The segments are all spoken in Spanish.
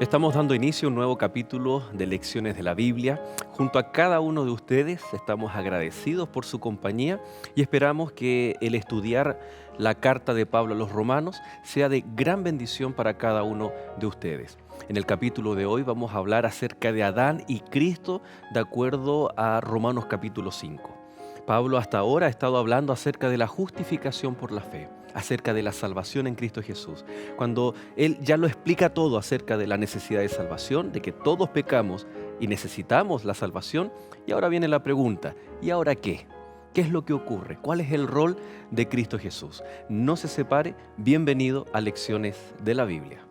Estamos dando inicio a un nuevo capítulo de Lecciones de la Biblia. Junto a cada uno de ustedes estamos agradecidos por su compañía y esperamos que el estudiar la carta de Pablo a los Romanos sea de gran bendición para cada uno de ustedes. En el capítulo de hoy vamos a hablar acerca de Adán y Cristo de acuerdo a Romanos capítulo 5. Pablo hasta ahora ha estado hablando acerca de la justificación por la fe, acerca de la salvación en Cristo Jesús. Cuando él ya lo explica todo acerca de la necesidad de salvación, de que todos pecamos y necesitamos la salvación, y ahora viene la pregunta, ¿y ahora qué? ¿Qué es lo que ocurre? ¿Cuál es el rol de Cristo Jesús? No se separe, bienvenido a Lecciones de la Biblia.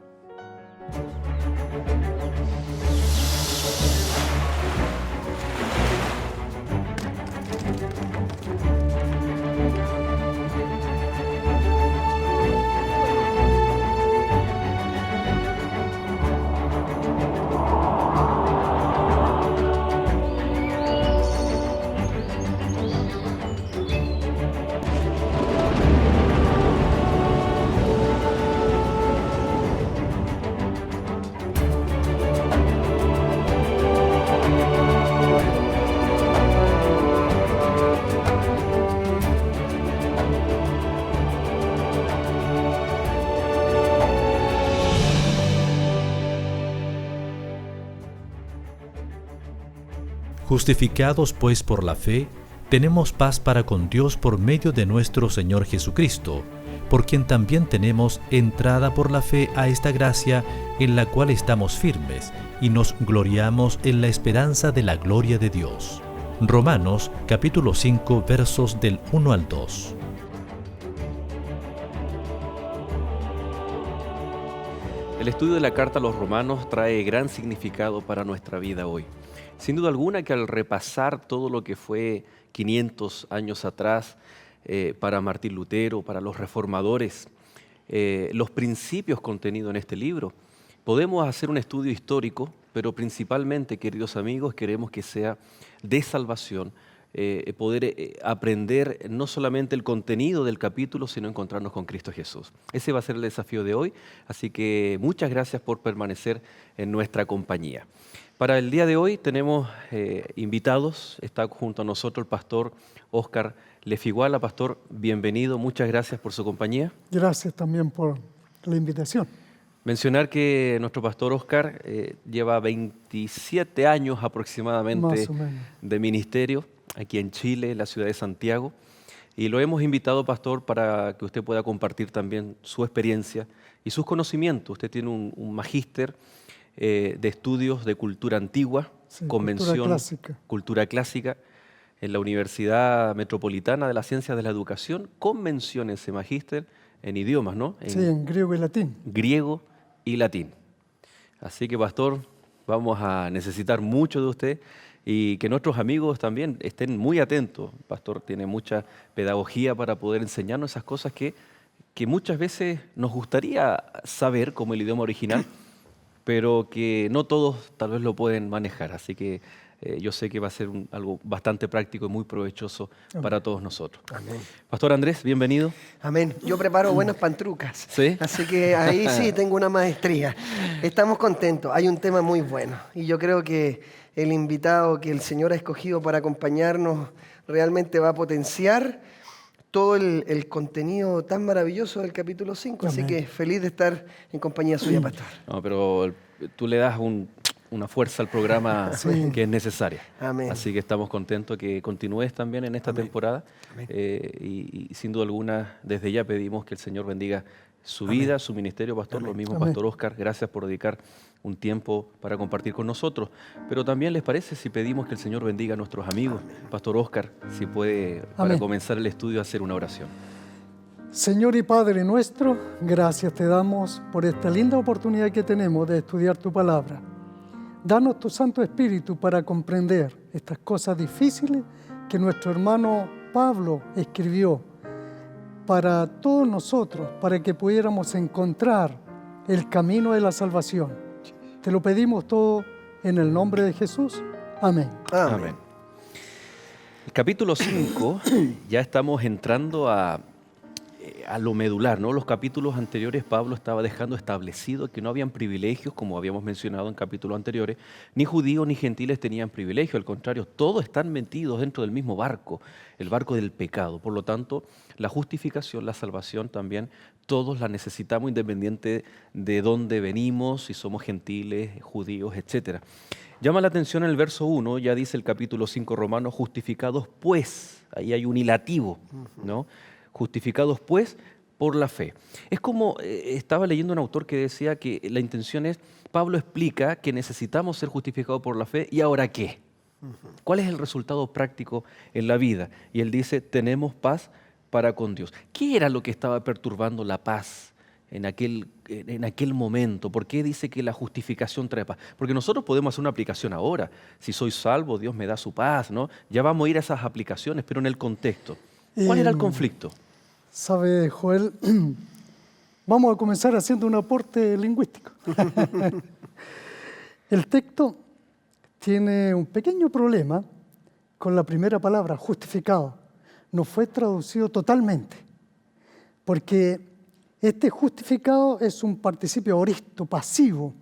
Justificados pues por la fe, tenemos paz para con Dios por medio de nuestro Señor Jesucristo, por quien también tenemos entrada por la fe a esta gracia en la cual estamos firmes y nos gloriamos en la esperanza de la gloria de Dios. Romanos capítulo 5 versos del 1 al 2. El estudio de la carta a los Romanos trae gran significado para nuestra vida hoy. Sin duda alguna que al repasar todo lo que fue 500 años atrás para Martín Lutero, para los reformadores, los principios contenidos en este libro, podemos hacer un estudio histórico, pero principalmente, queridos amigos, queremos que sea de salvación, poder aprender no solamente el contenido del capítulo, sino encontrarnos con Cristo Jesús. Ese va a ser el desafío de hoy, así que muchas gracias por permanecer en nuestra compañía. Para el día de hoy tenemos invitados, está junto a nosotros el pastor Óscar Lefiguala. Pastor, bienvenido, muchas gracias por su compañía. Gracias también por la invitación. Mencionar que nuestro pastor Óscar lleva 27 años aproximadamente de ministerio aquí en Chile, en la ciudad de Santiago, y lo hemos invitado, pastor, para que usted pueda compartir también su experiencia y sus conocimientos. Usted tiene un magíster de estudios de cultura antigua, Sí, convención, cultura clásica, en la Universidad Metropolitana de las Ciencias de la Educación, con mención ese magíster en idiomas, ¿no? En griego y latín. Griego y latín. Así que, pastor, vamos a necesitar mucho de usted y que nuestros amigos también estén muy atentos. Pastor tiene mucha pedagogía para poder enseñarnos esas cosas que muchas veces nos gustaría saber como el idioma original, pero que no todos tal vez lo pueden manejar. Así que yo sé que va a ser algo bastante práctico y muy provechoso para todos nosotros. Amén. Pastor Andrés, bienvenido. Amén. Yo preparo buenas pantrucas. ¿Sí? Así que ahí sí tengo una maestría. Estamos contentos. Hay un tema muy bueno. Y yo creo que el invitado que el Señor ha escogido para acompañarnos realmente va a potenciar todo el contenido tan maravilloso del capítulo 5. Así que feliz de estar en compañía suya, pastor. No, pero tú le das una fuerza al programa que es necesaria. Amén. Así que estamos contentos que continúes también en esta temporada. Y sin duda alguna, desde ya pedimos que el Señor bendiga su vida, su ministerio, pastor. Lo mismo, pastor Óscar, gracias por dedicar un tiempo para compartir con nosotros. Pero también les parece si pedimos que el Señor bendiga a nuestros amigos. Pastor Óscar, si puede, para comenzar el estudio, hacer una oración. Señor y Padre nuestro, gracias te damos por esta linda oportunidad que tenemos de estudiar tu palabra. Danos tu Santo Espíritu para comprender estas cosas difíciles que nuestro hermano Pablo escribió para todos nosotros, para que pudiéramos encontrar el camino de la salvación. Te lo pedimos todo en el nombre de Jesús. Amén. El capítulo 5, ya estamos entrando a a lo medular, ¿no? Los capítulos anteriores Pablo estaba dejando establecido que no habían privilegios, como habíamos mencionado en capítulos anteriores, ni judíos ni gentiles tenían privilegio, al contrario, todos están metidos dentro del mismo barco, el barco del pecado. Por lo tanto, la justificación, la salvación también, todos la necesitamos independiente de dónde venimos, si somos gentiles, judíos, etc. Llama la atención en el verso 1, ya dice el capítulo 5 Romanos, justificados pues, ahí hay un hilativo, ¿no? Justificados pues por la fe. Es como, estaba leyendo un autor que decía que la intención es, Pablo explica que necesitamos ser justificados por la fe, ¿y ahora qué? ¿Cuál es el resultado práctico en la vida? Y él dice, tenemos paz para con Dios. ¿Qué era lo que estaba perturbando la paz en aquel momento? ¿Por qué dice que la justificación trae paz? Porque nosotros podemos hacer una aplicación ahora. Si soy salvo, Dios me da su paz, ¿no? Ya vamos a ir a esas aplicaciones, pero en el contexto. ¿Cuál era el conflicto? ¿Sabe, Joel? Vamos a comenzar haciendo un aporte lingüístico. El texto tiene un pequeño problema con la primera palabra, justificado. No fue traducido totalmente, porque este justificado es un participio aoristo, pasivo.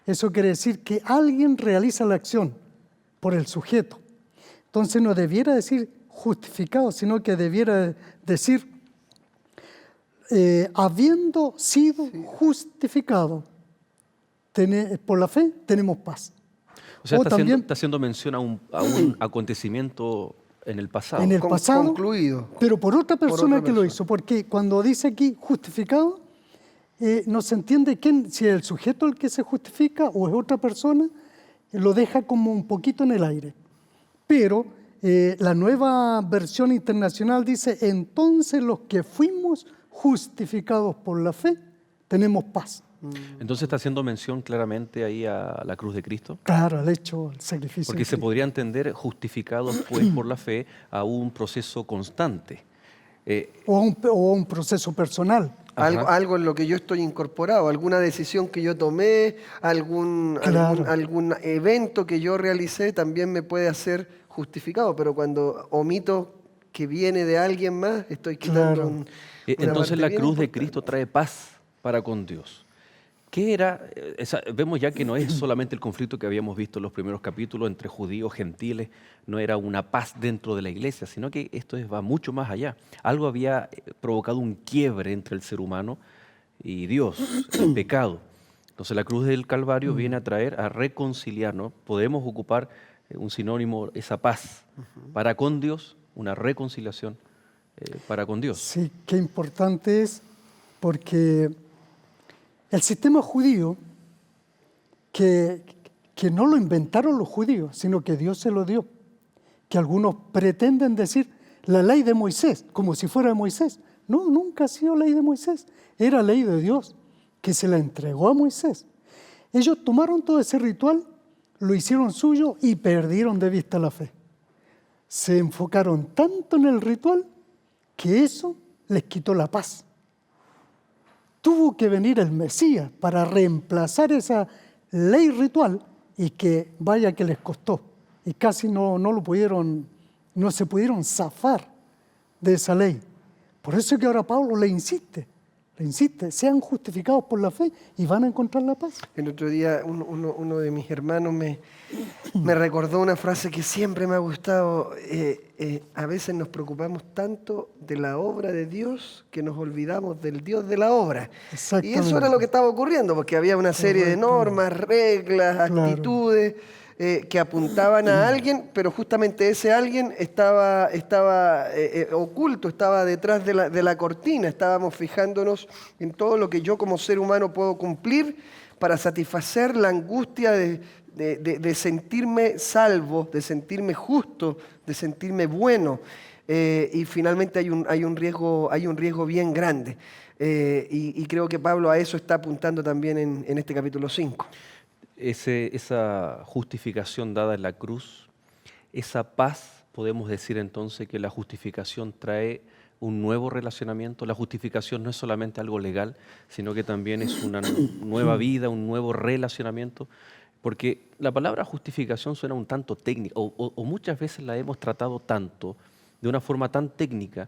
Eso quiere decir que alguien realiza la acción por el sujeto. Entonces no debiera decir justificado, sino que debiera decir habiendo sido justificado por la fe, tenemos paz. O sea, también, está haciendo mención a un acontecimiento en el pasado. En el pasado, concluido. Pero por otra persona que lo persona. hizo, porque cuando dice aquí justificado, no se entiende si es el sujeto el que se justifica o es otra persona, lo deja como un poquito en el aire. Pero la nueva versión internacional dice, entonces los que fuimos justificados por la fe, tenemos paz. Entonces está haciendo mención claramente ahí a la cruz de Cristo. Claro, el hecho, el sacrificio. Porque se podría entender justificados pues por la fe a un proceso constante. O a un proceso personal. Algo en lo que yo estoy incorporado, alguna decisión que yo tomé, algún evento que yo realicé también me puede hacer justificado, pero cuando omito que viene de alguien más, estoy quitando una Entonces parte la bien cruz de importante. Cristo trae paz para con Dios. ¿Qué era? Vemos ya que no es solamente el conflicto que habíamos visto en los primeros capítulos entre judíos, gentiles, no era una paz dentro de la iglesia, sino que esto va mucho más allá. Algo había provocado un quiebre entre el ser humano y Dios, el pecado. Entonces la cruz del Calvario viene a traer, a reconciliarnos. Podemos ocupar un sinónimo, esa paz para con Dios, una reconciliación para con Dios. Sí, qué importante es, porque el sistema judío, que no lo inventaron los judíos, sino que Dios se lo dio, que algunos pretenden decir la ley de Moisés, como si fuera de Moisés. No, nunca ha sido ley de Moisés, era ley de Dios, que se la entregó a Moisés. Ellos tomaron todo ese ritual, lo hicieron suyo y perdieron de vista la fe. Se enfocaron tanto en el ritual que eso les quitó la paz. Tuvo que venir el Mesías para reemplazar esa ley ritual y que vaya que les costó. Y casi no se pudieron zafar de esa ley. Por eso es que ahora Pablo le insiste, sean justificados por la fe y van a encontrar la paz. El otro día uno de mis hermanos me recordó una frase que siempre me ha gustado. A veces nos preocupamos tanto de la obra de Dios que nos olvidamos del Dios de la obra. Y eso era lo que estaba ocurriendo, porque había una serie de normas, reglas, actitudes que apuntaban a alguien, pero justamente ese alguien estaba oculto, estaba detrás de la cortina. Estábamos fijándonos en todo lo que yo como ser humano puedo cumplir para satisfacer la angustia de sentirme salvo, de sentirme justo, de sentirme bueno. Y finalmente hay un riesgo bien grande. Y creo que Pablo a eso está apuntando también en este capítulo 5. Esa justificación dada en la cruz, esa paz, podemos decir entonces que la justificación trae un nuevo relacionamiento. La justificación no es solamente algo legal, sino que también es una nueva vida, un nuevo relacionamiento. Porque la palabra justificación suena un tanto técnica, o muchas veces la hemos tratado tanto, de una forma tan técnica,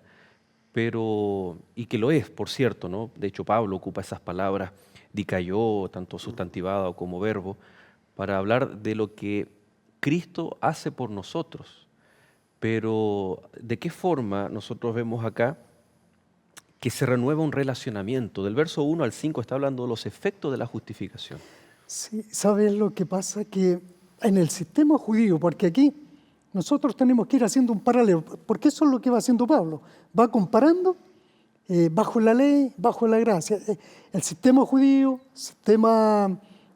y que lo es, por cierto, ¿no? De hecho, Pablo ocupa esas palabras, dikaiō, tanto sustantivado como verbo, para hablar de lo que Cristo hace por nosotros. Pero, ¿de qué forma nosotros vemos acá que se renueva un relacionamiento? Del verso 1 al 5 está hablando de los efectos de la justificación. Sí, ¿sabes lo que pasa? Que en el sistema judío, porque aquí nosotros tenemos que ir haciendo un paralelo, porque eso es lo que va haciendo Pablo. Va comparando bajo la ley, bajo la gracia. El sistema judío,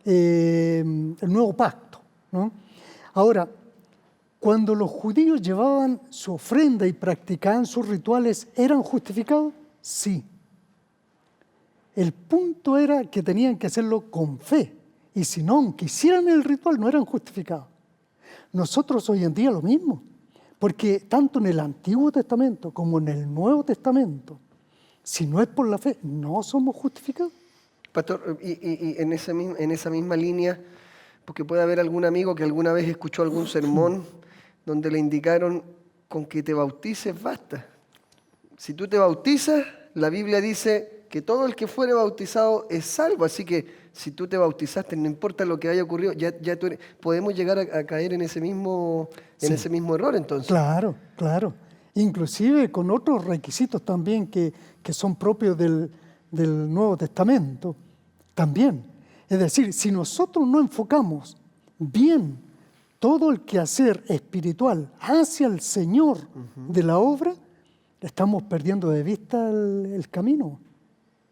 el nuevo pacto, ¿no? Ahora, cuando los judíos llevaban su ofrenda y practicaban sus rituales, ¿eran justificados? Sí. El punto era que tenían que hacerlo con fe. Y si no, aunque hicieran el ritual, no eran justificados. Nosotros hoy en día lo mismo. Porque tanto en el Antiguo Testamento como en el Nuevo Testamento, si no es por la fe, no somos justificados. Pastor, y en esa misma línea, porque puede haber algún amigo que alguna vez escuchó algún sermón donde le indicaron con que te bautices basta. Si tú te bautizas, la Biblia dice que todo el que fuere bautizado es salvo. Así que si tú te bautizaste, no importa lo que haya ocurrido, podemos llegar a caer en ese mismo error entonces. Claro, claro. Inclusive con otros requisitos también que son propios del Nuevo Testamento. También. Es decir, si nosotros no enfocamos bien todo el quehacer espiritual hacia el Señor de la obra, estamos perdiendo de vista el camino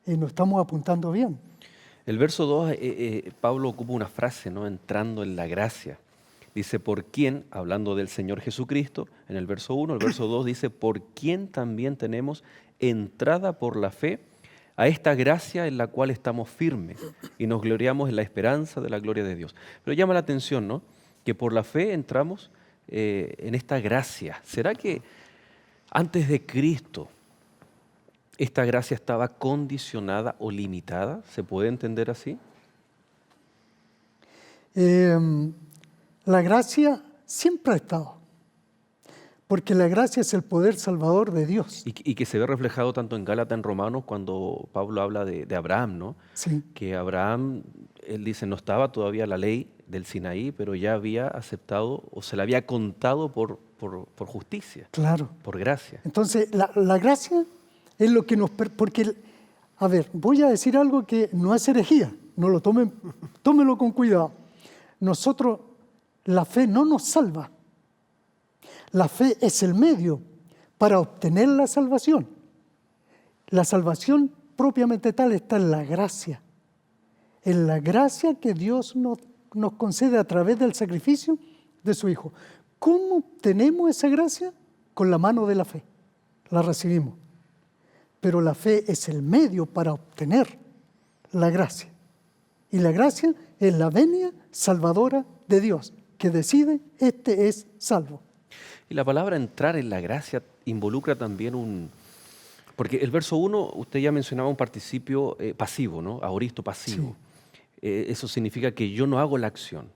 y no estamos apuntando bien. El verso 2, Pablo ocupa una frase, ¿no? Entrando en la gracia. Dice, por quien, hablando del Señor Jesucristo, en el verso 1, el verso 2 dice, por quien también tenemos entrada por la fe a esta gracia en la cual estamos firmes y nos gloriamos en la esperanza de la gloria de Dios. Pero llama la atención, ¿no? Que por la fe entramos en esta gracia. ¿Será que antes de Cristo esta gracia estaba condicionada o limitada? ¿Se puede entender así? La gracia siempre ha estado, porque la gracia es el poder salvador de Dios. Y que se ve reflejado tanto en Gálatas, en Romanos, cuando Pablo habla de Abraham, ¿no? Sí. Que Abraham, él dice, no estaba todavía la ley del Sinaí, pero ya había aceptado o se le había contado por justicia. Claro. Por gracia. Entonces, la gracia es lo que nos... Porque, a ver, voy a decir algo que no es herejía, no lo tómelo con cuidado. Nosotros, la fe no nos salva. La fe es el medio para obtener la salvación. La salvación propiamente tal está en la gracia. En la gracia que Dios nos concede a través del sacrificio de su Hijo. ¿Cómo obtenemos esa gracia? Con la mano de la fe. La recibimos. Pero la fe es el medio para obtener la gracia. Y la gracia es la venia salvadora de Dios, que decide, este es salvo. Y la palabra entrar en la gracia involucra también porque el verso 1, usted ya mencionaba un participio pasivo, ¿no? Aoristo pasivo. Sí. Eso significa que yo no hago la acción.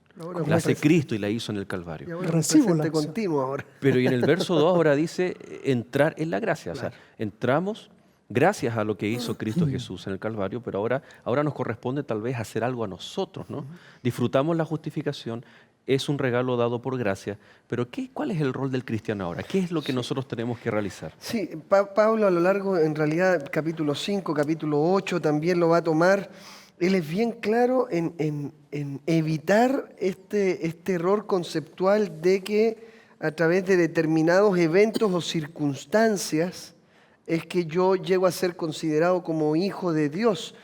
La hace Cristo y la hizo en el Calvario. Y ahora recibo la acción. Continuo ahora. Pero y en el verso 2 ahora dice entrar en la gracia. Claro. O sea, entramos gracias a lo que hizo Cristo Jesús en el Calvario, pero ahora nos corresponde tal vez hacer algo a nosotros, ¿no? Disfrutamos la justificación, es un regalo dado por gracia, pero ¿cuál es el rol del cristiano ahora? ¿Qué es lo que nosotros tenemos que realizar? Sí, Pablo a lo largo, en realidad, capítulo 5, capítulo 8 también lo va a tomar. Él es bien claro en evitar este error conceptual de que a través de determinados eventos o circunstancias es que yo llego a ser considerado como hijo de Dios.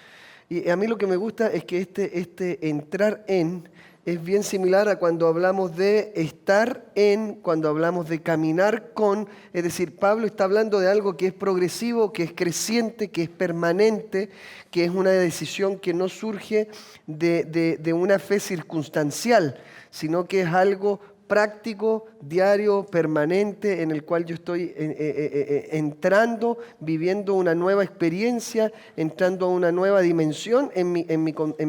Y a mí lo que me gusta es que este entrar en es bien similar a cuando hablamos de estar en, cuando hablamos de caminar con. Es decir, Pablo está hablando de algo que es progresivo, que es creciente, que es permanente, que es una decisión que no surge de una fe circunstancial, sino que es algo práctico, diario, permanente, en el cual yo estoy entrando, viviendo una nueva experiencia, entrando a una nueva dimensión en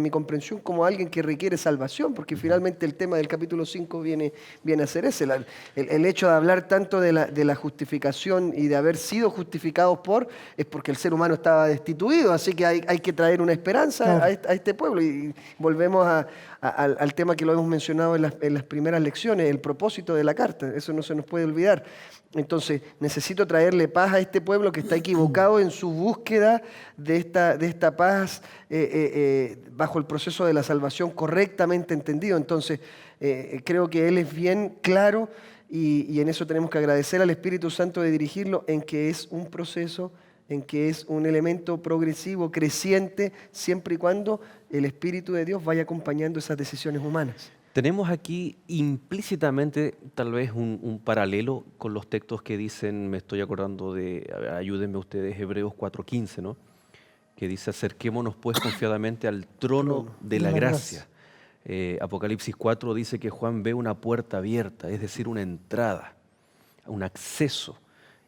mi comprensión como alguien que requiere salvación, porque finalmente el tema del capítulo 5 viene a ser ese, el hecho de hablar tanto de la justificación y de haber sido justificados es porque el ser humano estaba destituido, así que hay que traer una esperanza Claro. a este pueblo, y volvemos al tema que lo hemos mencionado en las primeras lecciones, el propósito de la carta, eso no se nos puede olvidar. Entonces, necesito traerle paz a este pueblo que está equivocado en su búsqueda de esta paz bajo el proceso de la salvación correctamente entendido. Entonces, creo que Él es bien claro y en eso tenemos que agradecer al Espíritu Santo de dirigirlo, en que es un proceso, en que es un elemento progresivo, creciente, siempre y cuando el Espíritu de Dios vaya acompañando esas decisiones humanas. Tenemos aquí implícitamente tal vez un paralelo con los textos que dicen, me estoy acordando de, ayúdenme ustedes, Hebreos 4:15, ¿no? Que dice, acerquémonos pues confiadamente al trono de la gracia. Apocalipsis 4 dice que Juan ve una puerta abierta, es decir, una entrada, un acceso.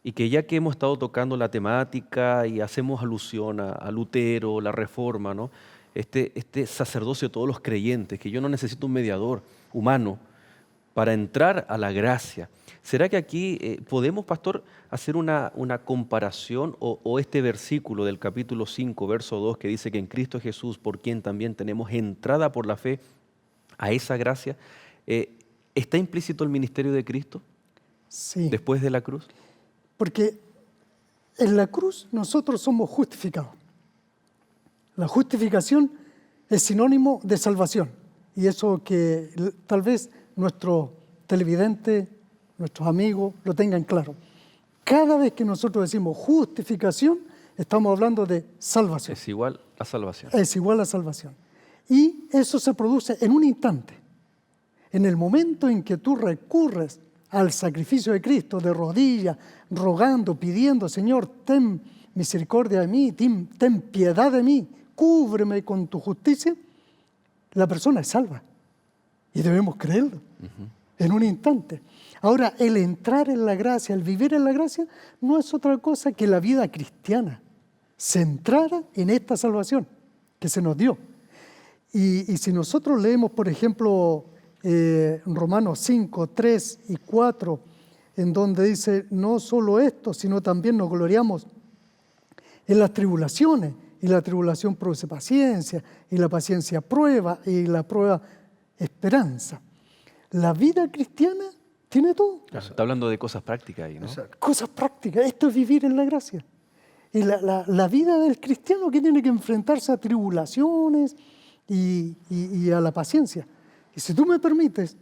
Y que ya que hemos estado tocando la temática y hacemos alusión a Lutero, la Reforma, ¿no? Este sacerdocio de todos los creyentes, que yo no necesito un mediador humano para entrar a la gracia. ¿Será que aquí podemos, pastor, hacer una comparación o este versículo del capítulo 5, verso 2, que dice que en Cristo Jesús, por quien también tenemos entrada por la fe a esa gracia, ¿está implícito el ministerio de Cristo Sí, después de la cruz? porque en la cruz nosotros somos justificados. La justificación es sinónimo de salvación. Y eso que tal vez nuestros televidentes, nuestros amigos lo tengan claro. Cada vez que nosotros decimos justificación, estamos hablando de salvación. Es igual a salvación. Es igual a salvación. Y eso se produce en un instante. En el momento en que tú recurres al sacrificio de Cristo, de rodillas, rogando, pidiendo, Señor, ten misericordia de mí, ten piedad de mí, cúbreme con tu justicia, la persona es salva. Y debemos creerlo en un instante. Ahora, el entrar en la gracia, el vivir en la gracia, no es otra cosa que la vida cristiana, centrada en esta salvación que se nos dio. Y si nosotros leemos, por ejemplo, Romanos 5, 3 y 4, en donde dice, no solo esto, sino también nos gloriamos en las tribulaciones, y la tribulación produce paciencia, y la paciencia prueba, y la prueba esperanza. La vida cristiana tiene todo. Claro, está hablando de cosas prácticas ahí, ¿no? Exacto. Cosas prácticas, esto es vivir en la gracia. Y la vida del cristiano que tiene que enfrentarse a tribulaciones y a la paciencia. Y si tú me permites,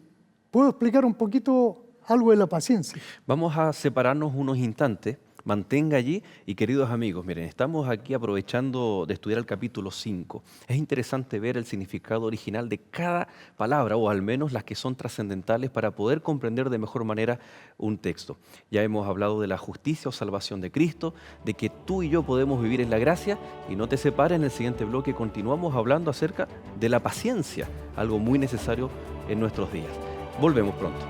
puedo explicar un poquito algo de la paciencia. Vamos a separarnos unos instantes, mantenga allí y queridos amigos, miren, estamos aquí aprovechando de estudiar el capítulo 5. Es interesante ver el significado original de cada palabra o al menos las que son trascendentales para poder comprender de mejor manera un texto. Ya hemos hablado de la justicia o salvación de Cristo, de que tú y yo podemos vivir en la gracia y no te separes, en el siguiente bloque continuamos hablando acerca de la paciencia, algo muy necesario en nuestros días. Volvemos pronto.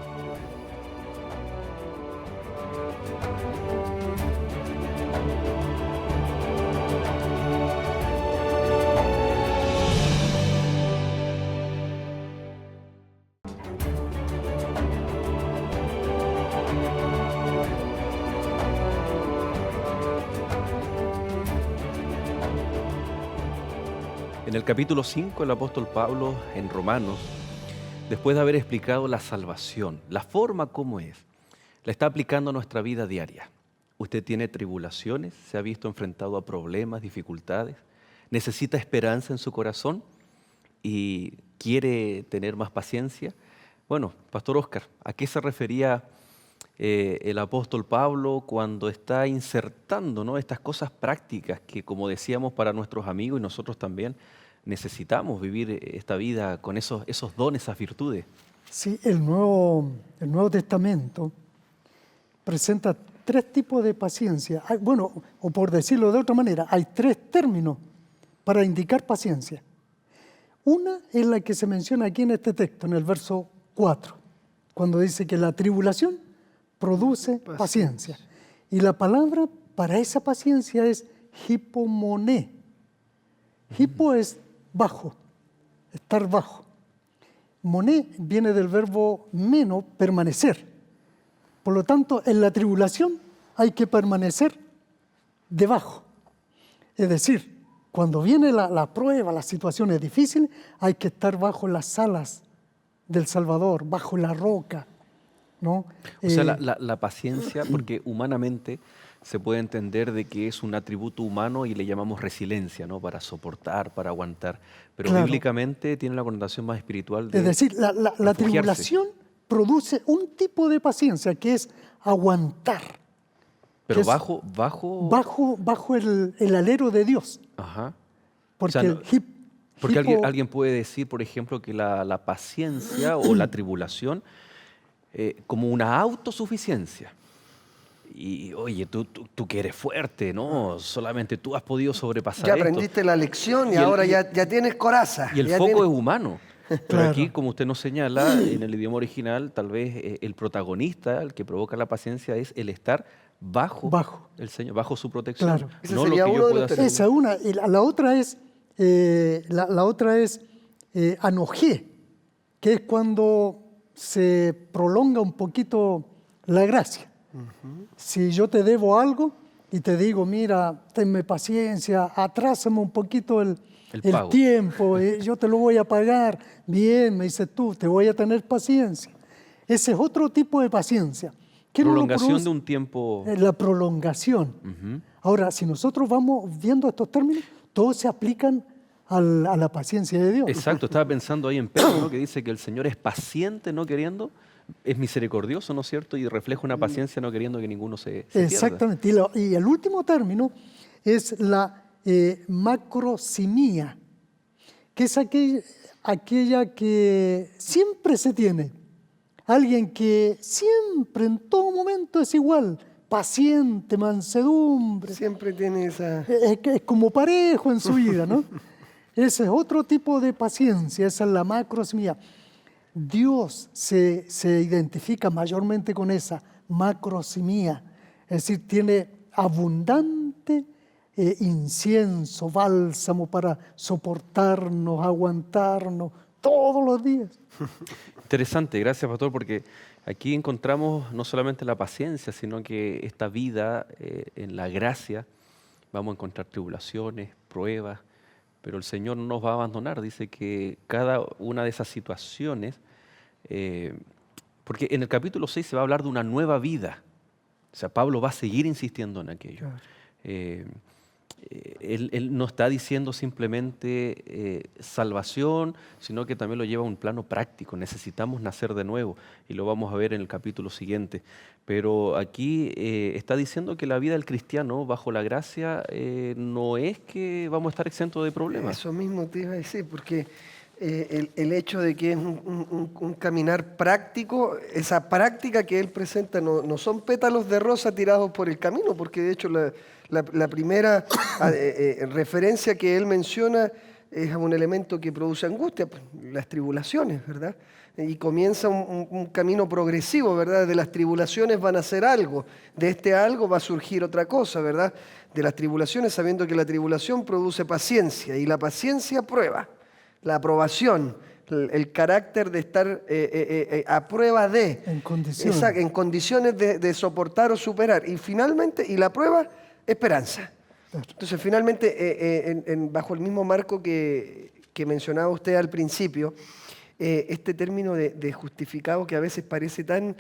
En el capítulo 5, el apóstol Pablo, en Romanos, después de haber explicado la salvación, la forma como es, la está aplicando a nuestra vida diaria. Usted tiene tribulaciones, se ha visto enfrentado a problemas, dificultades, necesita esperanza en su corazón y quiere tener más paciencia. Bueno, Pastor Oscar, ¿a qué se refería el apóstol Pablo cuando está insertando, ¿no?, estas cosas prácticas que, como decíamos, para nuestros amigos y nosotros también necesitamos vivir esta vida con esos dones, esas virtudes? Sí, el Nuevo Testamento presenta tres tipos de paciencia. Bueno, o por decirlo de otra manera, hay tres términos para indicar paciencia. Una es la que se menciona aquí en este texto, en el verso 4, cuando dice que la tribulación produce paciencia. Y la palabra para esa paciencia es hipomoné. Hipo es bajo, estar bajo. Moné viene del verbo meno, permanecer. Por lo tanto, en la tribulación hay que permanecer debajo. Es decir, cuando viene la prueba, las situaciones difíciles, hay que estar bajo las alas del Salvador, bajo la roca, ¿no? O sea, la paciencia, porque humanamente se puede entender de que es un atributo humano y le llamamos resiliencia, ¿no? Para soportar, para aguantar. Pero Claro. bíblicamente tiene una connotación más espiritual de Es decir, la refugiarse. tribulación produce un tipo de paciencia que es aguantar. Pero que es bajo el alero de Dios. Ajá. Porque O sea, el Porque hipo- alguien puede decir, por ejemplo, que la paciencia o la tribulación como una autosuficiencia. Y oye, tú que eres fuerte, ¿no? Solamente tú has podido sobrepasar Ya esto. aprendiste la lección y, Y el- ahora y- ya tienes coraza. Y el ya foco tienes- es humano. Pero Claro. aquí, como usted nos señala, en el idioma original, tal vez el protagonista, el que provoca la paciencia, es el estar bajo el Señor, bajo su protección. Claro. Ese No lo sería que uno yo de pueda los hacer. términos. Esa es una. Y la otra es, anojé, que es cuando se prolonga un poquito la gracia. Si yo te debo algo y te digo, mira, tenme paciencia, atrásame un poquito el pago. tiempo, yo te lo voy a pagar. Bien, me dices tú, te voy a tener paciencia. Ese es otro tipo de paciencia. ¿Qué no lo Prolongación produce? de un tiempo. La prolongación. Ujú. Ahora, si nosotros vamos viendo estos términos, todos se aplican a la paciencia de Dios. Exacto, estaba pensando ahí en Pedro, ¿no? Que dice que el Señor es paciente no queriendo, es misericordioso, ¿no es cierto? Y refleja una paciencia no queriendo que ninguno se pierda. Exactamente. Y el último término es la macrosimía, que es aquella que siempre se tiene. Alguien que siempre, en todo momento es igual, paciente, mansedumbre. Siempre tiene esa... Es como parejo en su vida, ¿no? Ese es otro tipo de paciencia, esa es la macrosimía. Dios se identifica mayormente con esa macrosimía, es decir, tiene abundante incienso, bálsamo para soportarnos, aguantarnos todos los días. Interesante, gracias pastor, porque aquí encontramos no solamente la paciencia, sino que esta vida en la gracia, vamos a encontrar tribulaciones, pruebas, pero el Señor no nos va a abandonar. Dice que cada una de esas situaciones, porque en el capítulo 6 se va a hablar de una nueva vida, o sea, Pablo va a seguir insistiendo en aquello. Claro. Él no está diciendo simplemente salvación, sino que también lo lleva a un plano práctico. Necesitamos nacer de nuevo y lo vamos a ver en el capítulo siguiente. Pero aquí está diciendo que la vida del cristiano bajo la gracia no es que vamos a estar exentos de problemas. Eso mismo te iba a decir, porque el hecho de que es un caminar práctico, esa práctica que él presenta no son pétalos de rosa tirados por el camino, porque de hecho la primera referencia que él menciona es a un elemento que produce angustia, las tribulaciones, ¿verdad? Y comienza un camino progresivo, ¿verdad? De las tribulaciones van a ser algo, de este algo va a surgir otra cosa, ¿verdad? De las tribulaciones, sabiendo que la tribulación produce paciencia y la paciencia prueba, la aprobación, el carácter de estar a prueba de, En condiciones. Exacto, en condiciones de soportar o superar. Y finalmente, y la prueba, esperanza. Entonces, finalmente, bajo el mismo marco que mencionaba usted al principio, este término de justificado que a veces parece tan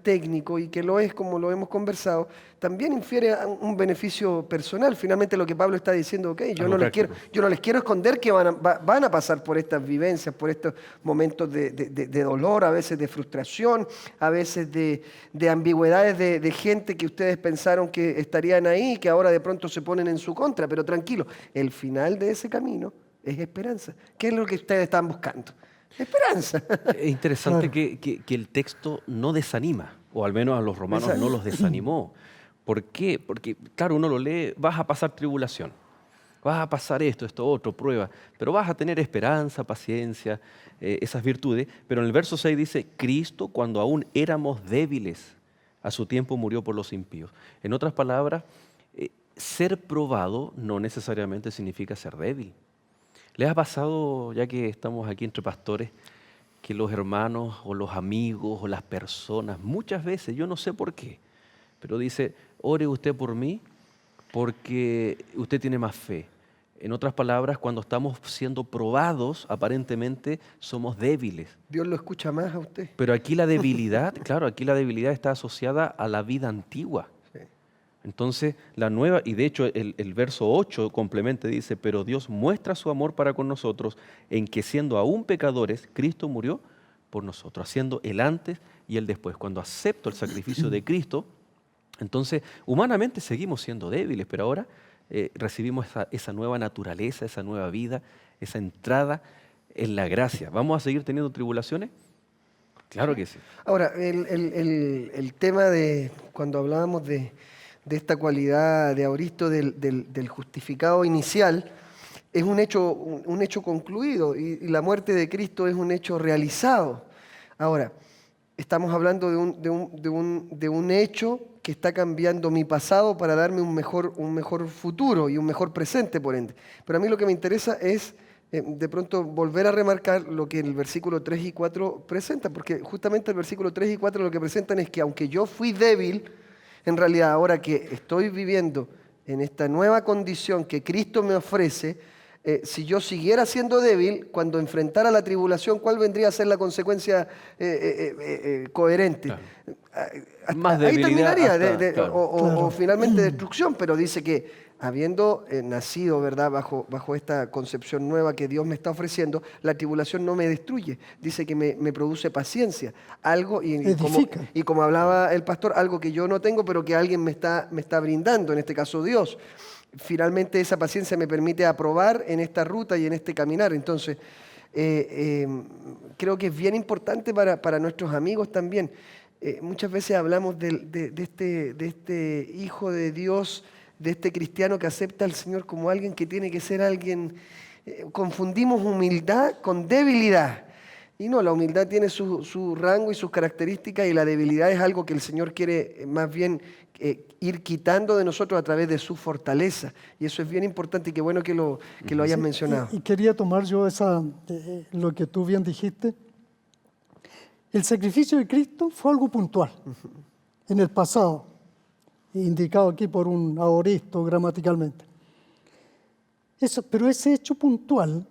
técnico y que lo es como lo hemos conversado, también infiere a un beneficio personal. Finalmente lo que Pablo está diciendo, ok, yo Algo no práctico. les quiero esconder que van a pasar por estas vivencias, por estos momentos de dolor, a veces de frustración, a veces de ambigüedades de gente que ustedes pensaron que estarían ahí y que ahora de pronto se ponen en su contra, pero tranquilo, el final de ese camino es esperanza. ¿Qué es lo que ustedes están buscando? Esperanza. Es interesante Claro. que el texto no desanima, o al menos a los romanos no los desanimó. ¿Por qué? Porque, claro, uno lo lee, vas a pasar tribulación. Vas a pasar esto, esto, otro, prueba, pero vas a tener esperanza, paciencia, esas virtudes. Pero en el verso 6 dice, Cristo cuando aún éramos débiles, a su tiempo murió por los impíos. En otras palabras, ser probado no necesariamente significa ser débil. ¿Les ha pasado, ya que estamos aquí entre pastores, que los hermanos o los amigos o las personas, muchas veces, yo no sé por qué, pero dice, ore usted por mí porque usted tiene más fe? En otras palabras, cuando estamos siendo probados, aparentemente somos débiles. Dios lo escucha más a usted. Pero aquí la debilidad, claro, aquí la debilidad está asociada a la vida antigua. Sí. Entonces, la nueva, y de hecho el verso 8 complementa y dice, pero Dios muestra su amor para con nosotros en que siendo aún pecadores, Cristo murió por nosotros, haciendo el antes y el después. Cuando acepto el sacrificio de Cristo, entonces humanamente seguimos siendo débiles, pero ahora recibimos esa nueva naturaleza, esa nueva vida, esa entrada en la gracia. ¿Vamos a seguir teniendo tribulaciones? Claro que sí. Ahora, el tema de cuando hablábamos de esta cualidad de aoristo del justificado inicial, es un hecho concluido y la muerte de Cristo es un hecho realizado. Ahora, estamos hablando de un hecho que está cambiando mi pasado para darme un mejor futuro y un mejor presente, por ende. Pero a mí lo que me interesa es de pronto volver a remarcar lo que el versículo 3 y 4 presenta, porque justamente el versículo 3 y 4 lo que presentan es que aunque yo fui débil, en realidad ahora que estoy viviendo en esta nueva condición que Cristo me ofrece, si yo siguiera siendo débil, cuando enfrentara la tribulación, ¿cuál vendría a ser la consecuencia coherente? Claro. Más debilidad terminaría, hasta, claro. o finalmente destrucción, pero dice que habiendo nacido, ¿verdad?, bajo esta concepción nueva que Dios me está ofreciendo, la tribulación no me destruye, dice que me produce paciencia, algo, y como hablaba el pastor, algo que yo no tengo, pero que alguien me está brindando, en este caso Dios. Finalmente esa paciencia me permite aprobar en esta ruta y en este caminar. Entonces, creo que es bien importante para nuestros amigos también. Muchas veces hablamos de este hijo de Dios, de este cristiano que acepta al Señor como alguien que tiene que ser alguien. Confundimos humildad con debilidad. Y no, la humildad tiene su rango y sus características, y la debilidad es algo que el Señor quiere más bien ir quitando de nosotros a través de su fortaleza. Y eso es bien importante y qué bueno que lo hayas mencionado. Y quería tomar yo lo que tú bien dijiste. El sacrificio de Cristo fue algo puntual en el pasado, indicado aquí por un aoristo gramaticalmente. Pero ese hecho puntual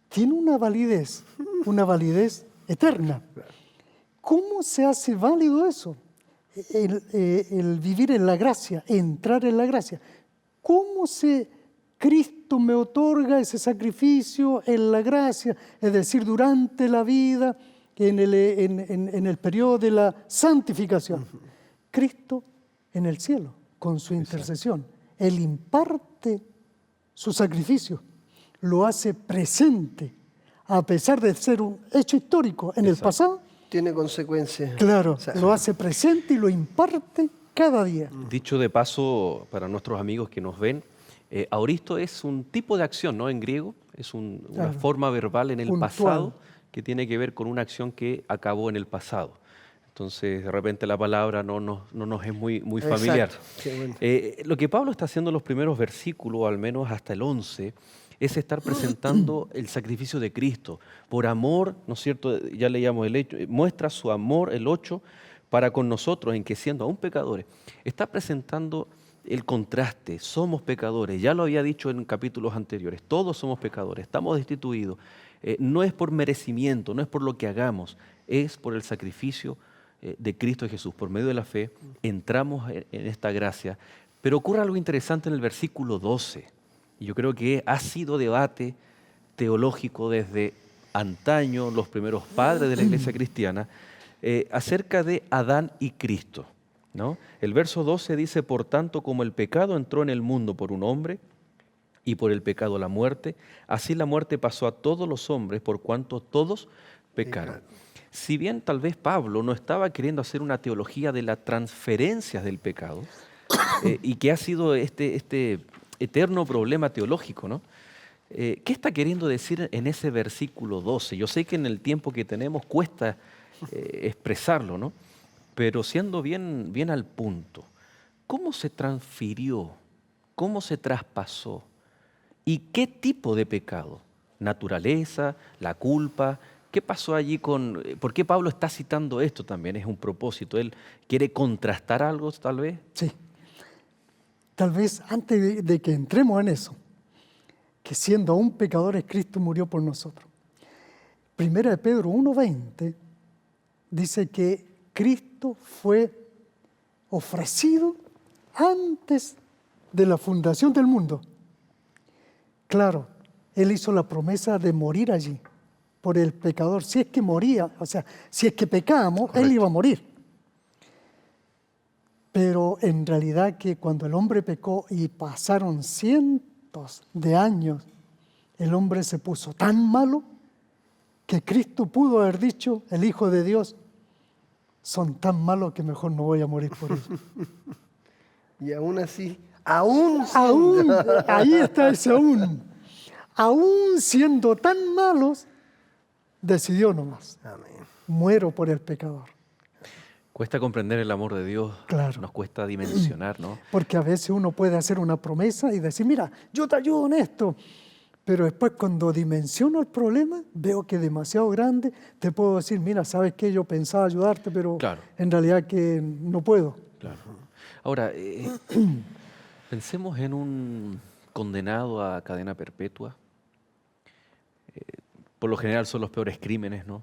tiene una validez eterna. ¿Cómo se hace válido eso? El vivir en la gracia, entrar en la gracia. ¿Cómo Cristo me otorga ese sacrificio en la gracia? Es decir, durante la vida, en el periodo de la santificación. Cristo en el cielo, con su intercesión. Él imparte su sacrificio, lo hace presente, a pesar de ser un hecho histórico en el pasado. Tiene consecuencias. Claro, lo hace presente y lo imparte cada día. Dicho de paso, para nuestros amigos que nos ven, aoristo es un tipo de acción, ¿no? En griego, es una forma verbal en el pasado que tiene que ver con una acción que acabó en el pasado. Entonces, de repente la palabra no nos es muy familiar. Sí, bueno. Lo que Pablo está haciendo en los primeros versículos, al menos hasta el 11, es estar presentando el sacrificio de Cristo. Por amor, ¿no es cierto? Ya leíamos el hecho, muestra su amor, el 8, para con nosotros, en que siendo aún pecadores, está presentando el contraste. Somos pecadores, ya lo había dicho en capítulos anteriores, todos somos pecadores, estamos destituidos. No es por merecimiento, no es por lo que hagamos, es por el sacrificio de Cristo Jesús. Por medio de la fe entramos en esta gracia. Pero ocurre algo interesante en el versículo 12. Y yo creo que ha sido debate teológico desde antaño, los primeros padres de la iglesia cristiana, acerca de Adán y Cristo, ¿no? El verso 12 dice, por tanto, como el pecado entró en el mundo por un hombre, y por el pecado la muerte, así la muerte pasó a todos los hombres, por cuanto todos pecaron. Si bien tal vez Pablo no estaba queriendo hacer una teología de las transferencias del pecado, y que ha sido este eterno problema teológico, ¿no? ¿Qué está queriendo decir en ese versículo 12? Yo sé que en el tiempo que tenemos cuesta expresarlo, ¿no? Pero siendo bien al punto, ¿cómo se transfirió? ¿Cómo se traspasó? ¿Y qué tipo de pecado? ¿Naturaleza? ¿La culpa? ¿Qué pasó allí con...? ¿Por qué Pablo está citando esto también? Es un propósito. ¿Él quiere contrastar algo, tal vez? Sí. Tal vez antes de que entremos en eso, que siendo aún pecadores, Cristo murió por nosotros. Primera de Pedro 1:20 dice que Cristo fue ofrecido antes de la fundación del mundo. Claro, Él hizo la promesa de morir allí por el pecador. Si es que moría, o sea, si es que pecábamos, Correcto. Él iba a morir. Pero en realidad que cuando el hombre pecó y pasaron cientos de años, el hombre se puso tan malo que Cristo pudo haber dicho, el Hijo de Dios, son tan malos que mejor no voy a morir por ellos. Y aún así, aún Ahí está ese aún siendo tan malos, decidió nomás, Amén. muero por el pecador. Cuesta comprender el amor de Dios, Claro. nos cuesta dimensionar, ¿no? Porque a veces uno puede hacer una promesa y decir, mira, yo te ayudo en esto. Pero después cuando dimensiono el problema, veo que es demasiado grande, te puedo decir, mira, ¿sabes qué? Yo pensaba ayudarte, pero Claro. en realidad que no puedo. Claro. Ahora, pensemos en un condenado a cadena perpetua. Por lo general son los peores crímenes, ¿no?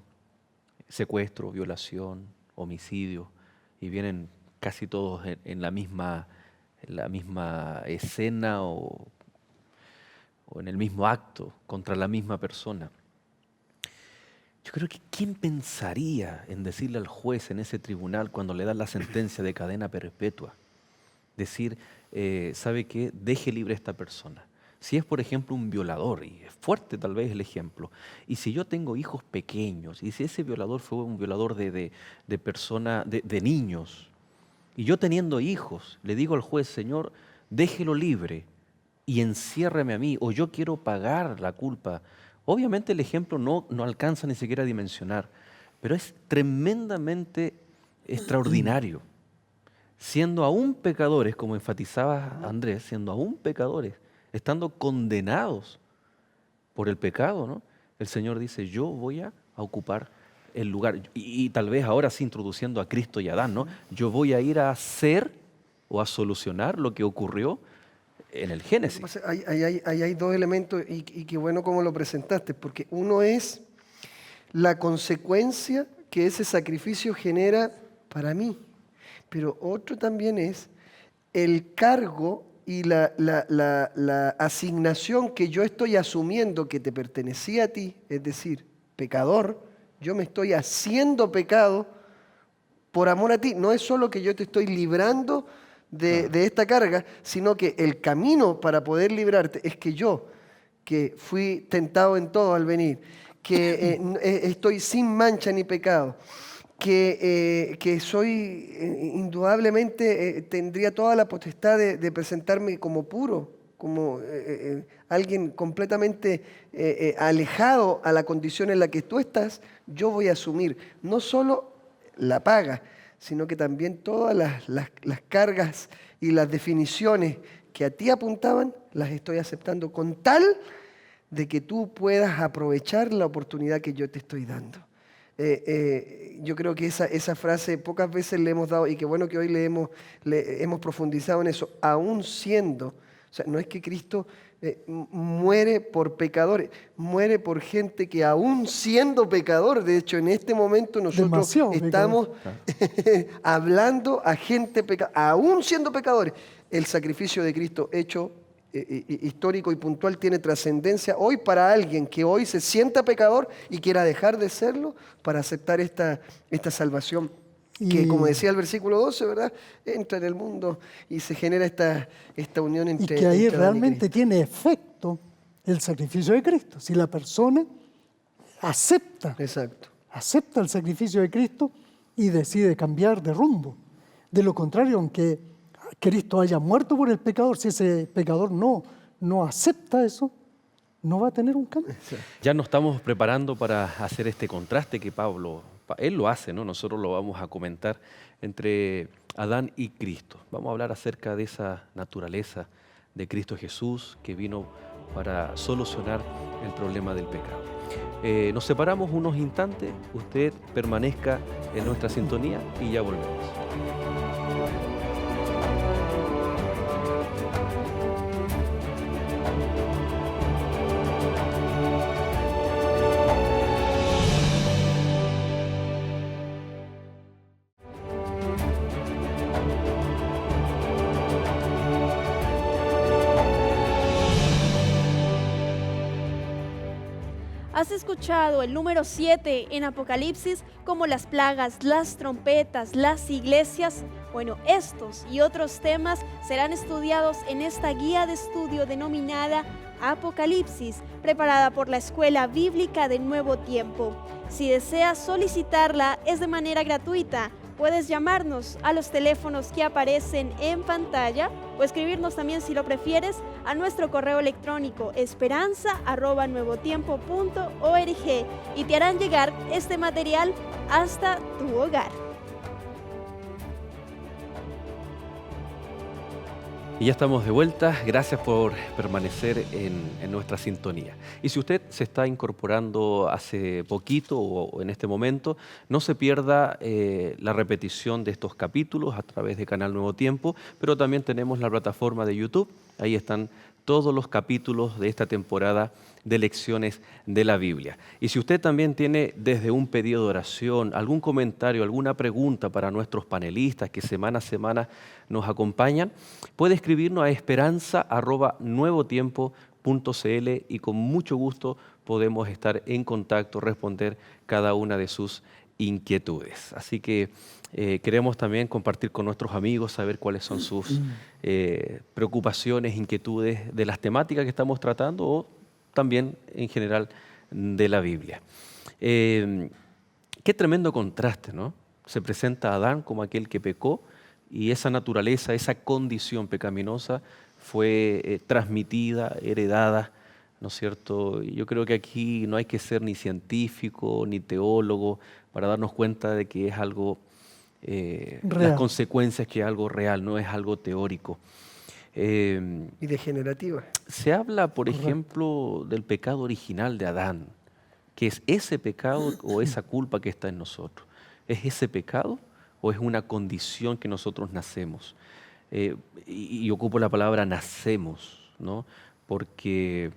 Secuestro, violación, homicidio, y vienen casi todos en la misma escena o en el mismo acto contra la misma persona. Yo creo que ¿quién pensaría en decirle al juez en ese tribunal cuando le dan la sentencia de cadena perpetua? Decir, ¿sabe qué? Deje libre a esta persona. Si es, por ejemplo, un violador, y es fuerte tal vez el ejemplo, y si yo tengo hijos pequeños, y si ese violador fue un violador de niños, y yo teniendo hijos, le digo al juez, Señor, déjelo libre y enciérreme a mí, o yo quiero pagar la culpa. Obviamente el ejemplo no alcanza ni siquiera a dimensionar, pero es tremendamente extraordinario. Siendo aún pecadores, como enfatizaba Andrés, siendo aún pecadores, estando condenados por el pecado, ¿no? El Señor dice, yo voy a ocupar el lugar. Y tal vez ahora sí introduciendo a Cristo y a Adán, ¿no? Yo voy a ir a hacer o a solucionar lo que ocurrió en el Génesis. Ahí hay dos elementos y qué bueno cómo lo presentaste, porque uno es la consecuencia que ese sacrificio genera para mí, pero otro también es el cargo y la asignación que yo estoy asumiendo que te pertenecía a ti, es decir, pecador, yo me estoy haciendo pecado por amor a ti. No es solo que yo te estoy librando de esta carga, sino que el camino para poder librarte es que yo, que fui tentado en todo al venir, que estoy sin mancha ni pecado, que soy indudablemente, tendría toda la potestad de presentarme como puro, como alguien completamente alejado a la condición en la que tú estás, yo voy a asumir no solo la paga, sino que también todas las cargas y las definiciones que a ti apuntaban, las estoy aceptando con tal de que tú puedas aprovechar la oportunidad que yo te estoy dando. Yo creo que esa frase pocas veces le hemos dado, y qué bueno que hoy le hemos profundizado en eso, aún siendo, o sea, no es que Cristo muere por pecadores, muere por gente que aún siendo pecador, de hecho en este momento nosotros Demasiado estamos hablando a gente pecadora, aún siendo pecadores, el sacrificio de Cristo hecho histórico y puntual tiene trascendencia hoy para alguien que hoy se sienta pecador y quiera dejar de serlo para aceptar esta salvación. Que, como decía el versículo 12, ¿verdad? Entra en el mundo y se genera esta unión entre... Y que ahí entre Adán y realmente Cristo. tiene efecto el sacrificio de Cristo. Si la persona acepta Exacto. el sacrificio de Cristo y decide cambiar de rumbo. De lo contrario, aunque Cristo haya muerto por el pecador, si ese pecador no no acepta eso, no va a tener un cambio. Ya nos estamos preparando para hacer este contraste que Pablo, él lo hace, ¿no? Nosotros lo vamos a comentar entre Adán y Cristo. Vamos a hablar acerca de esa naturaleza de Cristo Jesús que vino para solucionar el problema del pecado. Nos separamos unos instantes, usted permanezca en nuestra sintonía y ya volvemos. ¿Has escuchado el número 7 en Apocalipsis como las plagas, las trompetas, las iglesias? Bueno, estos y otros temas serán estudiados en esta guía de estudio denominada Apocalipsis, preparada por la Escuela Bíblica de Nuevo Tiempo. Si deseas solicitarla, es de manera gratuita. Puedes llamarnos a los teléfonos que aparecen en pantalla o escribirnos también, si lo prefieres, a nuestro correo electrónico esperanza@nuevotiempo.org y te harán llegar este material hasta tu hogar. Y ya estamos de vuelta, gracias por permanecer en nuestra sintonía. Y si usted se está incorporando hace poquito o en este momento, no se pierda la repetición de estos capítulos a través de Canal Nuevo Tiempo, pero también tenemos la plataforma de YouTube, ahí están todos los capítulos de esta temporada de lecciones de la Biblia. Y si usted también tiene desde un pedido de oración, algún comentario, alguna pregunta para nuestros panelistas que semana a semana nos acompañan, puede escribirnos a esperanza@nuevotiempo.cl y con mucho gusto podemos estar en contacto, responder cada una de sus inquietudes. Así que queremos también compartir con nuestros amigos, saber cuáles son sus preocupaciones, inquietudes de las temáticas que estamos tratando o también en general de la Biblia. Qué tremendo contraste, ¿no? Se presenta a Adán como aquel que pecó y esa naturaleza, esa condición pecaminosa fue transmitida, heredada, ¿no es cierto? Y yo creo que aquí no hay que ser ni científico ni teólogo para darnos cuenta de que es algo, las consecuencias que es algo real, no es algo teórico. Y degenerativa. Se habla, por ejemplo, del pecado original de Adán, que es ese pecado o esa culpa que está en nosotros. ¿Es ese pecado o es una condición que nosotros nacemos? Y ocupo la palabra nacemos, ¿no? Porque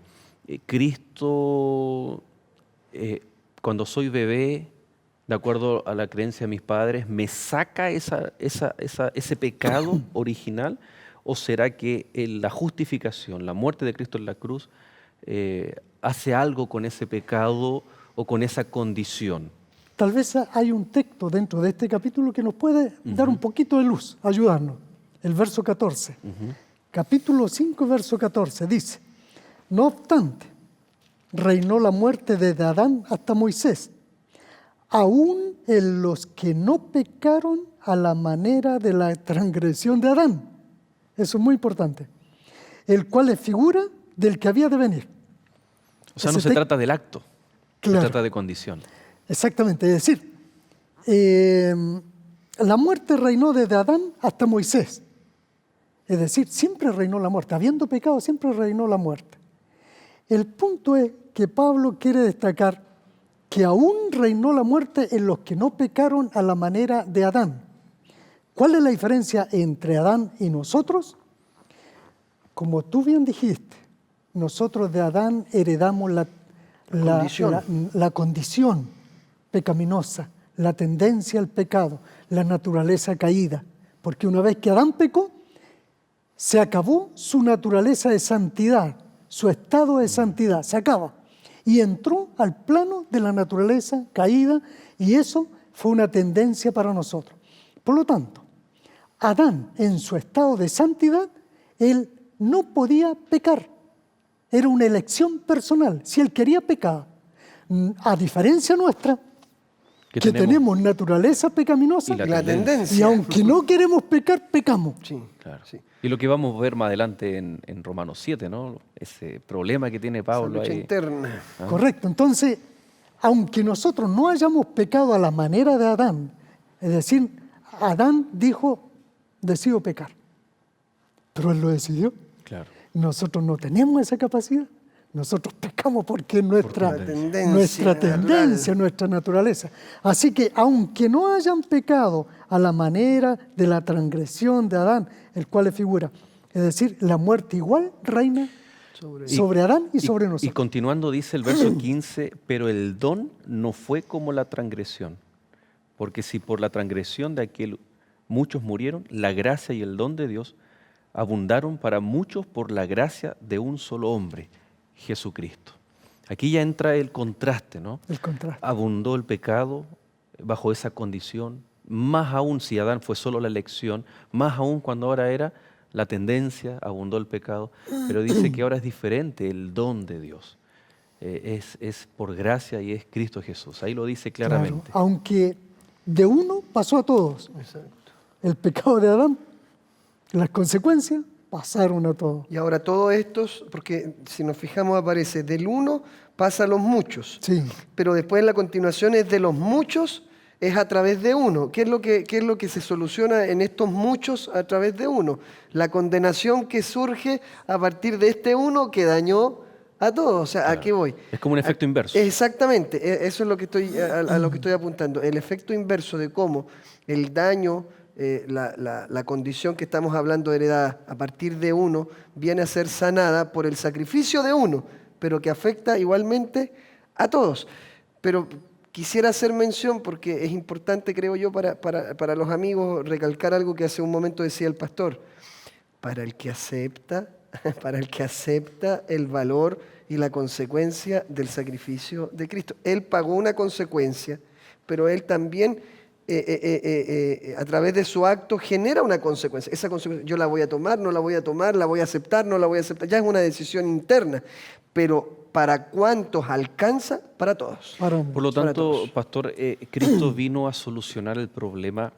Cristo, cuando soy bebé, de acuerdo a la creencia de mis padres, me saca ese pecado original. ¿O será que la justificación, la muerte de Cristo en la cruz, hace algo con ese pecado o con esa condición? Tal vez hay un texto dentro de este capítulo que nos puede dar un poquito de luz, ayudarnos. El verso 14. Capítulo 5, verso 14, dice: no obstante, reinó la muerte desde Adán hasta Moisés, aún en los que no pecaron a la manera de la transgresión de Adán. Eso es muy importante. El cual es figura del que había de venir. O sea, no se trata del acto, claro, se trata de condición. Exactamente, es decir, la muerte reinó desde Adán hasta Moisés. Es decir, siempre reinó la muerte. Habiendo pecado, siempre reinó la muerte. El punto es que Pablo quiere destacar que aún reinó la muerte en los que no pecaron a la manera de Adán. ¿Cuál es la diferencia entre Adán y nosotros? Como tú bien dijiste, nosotros de Adán heredamos la condición pecaminosa, la tendencia al pecado, la naturaleza caída. Porque una vez que Adán pecó, se acabó su naturaleza de santidad, su estado de santidad, se acaba. Y entró al plano de la naturaleza caída y eso fue una tendencia para nosotros. Por lo tanto, Adán, en su estado de santidad, él no podía pecar. Era una elección personal. Si él quería pecar, a diferencia nuestra, que tenemos naturaleza pecaminosa, y la tendencia. Y aunque no queremos pecar, pecamos. Sí, claro. Sí. Y lo que vamos a ver más adelante en Romanos 7, ¿no? Ese problema que tiene Esa Pablo lucha ahí. interna. Correcto. Entonces, aunque nosotros no hayamos pecado a la manera de Adán, es decir, Adán dijo, decido pecar, pero él lo decidió. Claro. Nosotros no tenemos esa capacidad. Nosotros pecamos porque es nuestra tendencia tendencia, nuestra naturaleza. Así que aunque no hayan pecado a la manera de la transgresión de Adán, el cual es figura, es decir, la muerte igual reina sobre Adán y sobre Y nosotros. continuando dice el verso 15, pero el don no fue como la transgresión, porque si por la transgresión de aquel muchos murieron, la gracia y el don de Dios abundaron para muchos por la gracia de un solo hombre, Jesucristo. Aquí ya entra el contraste, ¿no? El contraste. Abundó el pecado bajo esa condición, más aún si Adán fue solo la elección, más aún cuando ahora era la tendencia, abundó el pecado, pero dice que ahora es diferente el don de Dios. Es por gracia y es Cristo Jesús. Ahí lo dice claramente. Claro, aunque de uno pasó a todos. El pecado de Adán, las consecuencias pasaron a todos. Y ahora todos estos, porque si nos fijamos aparece del uno pasa a los muchos, Sí. pero después en la continuación es de los muchos, es a través de uno. ¿Qué es lo que se soluciona en estos muchos a través de uno? La condenación que surge a partir de este uno que dañó a todos. O sea, ¿a qué voy? Es como un efecto inverso. Exactamente, eso es lo que a lo que estoy apuntando. El efecto inverso de cómo el daño, la condición que estamos hablando heredada a partir de uno, viene a ser sanada por el sacrificio de uno, pero que afecta igualmente a todos. Pero quisiera hacer mención, porque es importante, creo yo, para los amigos, recalcar algo que hace un momento decía el pastor. Para el que acepta el valor y la consecuencia del sacrificio de Cristo. Él pagó una consecuencia, pero Él también, a través de su acto, genera una consecuencia. Esa consecuencia, yo la voy a tomar, no la voy a tomar, la voy a aceptar, no la voy a aceptar. Ya es una decisión interna, pero ¿para cuántos alcanza? Para todos. Por lo Para tanto, todos. pastor, Cristo vino a solucionar el problema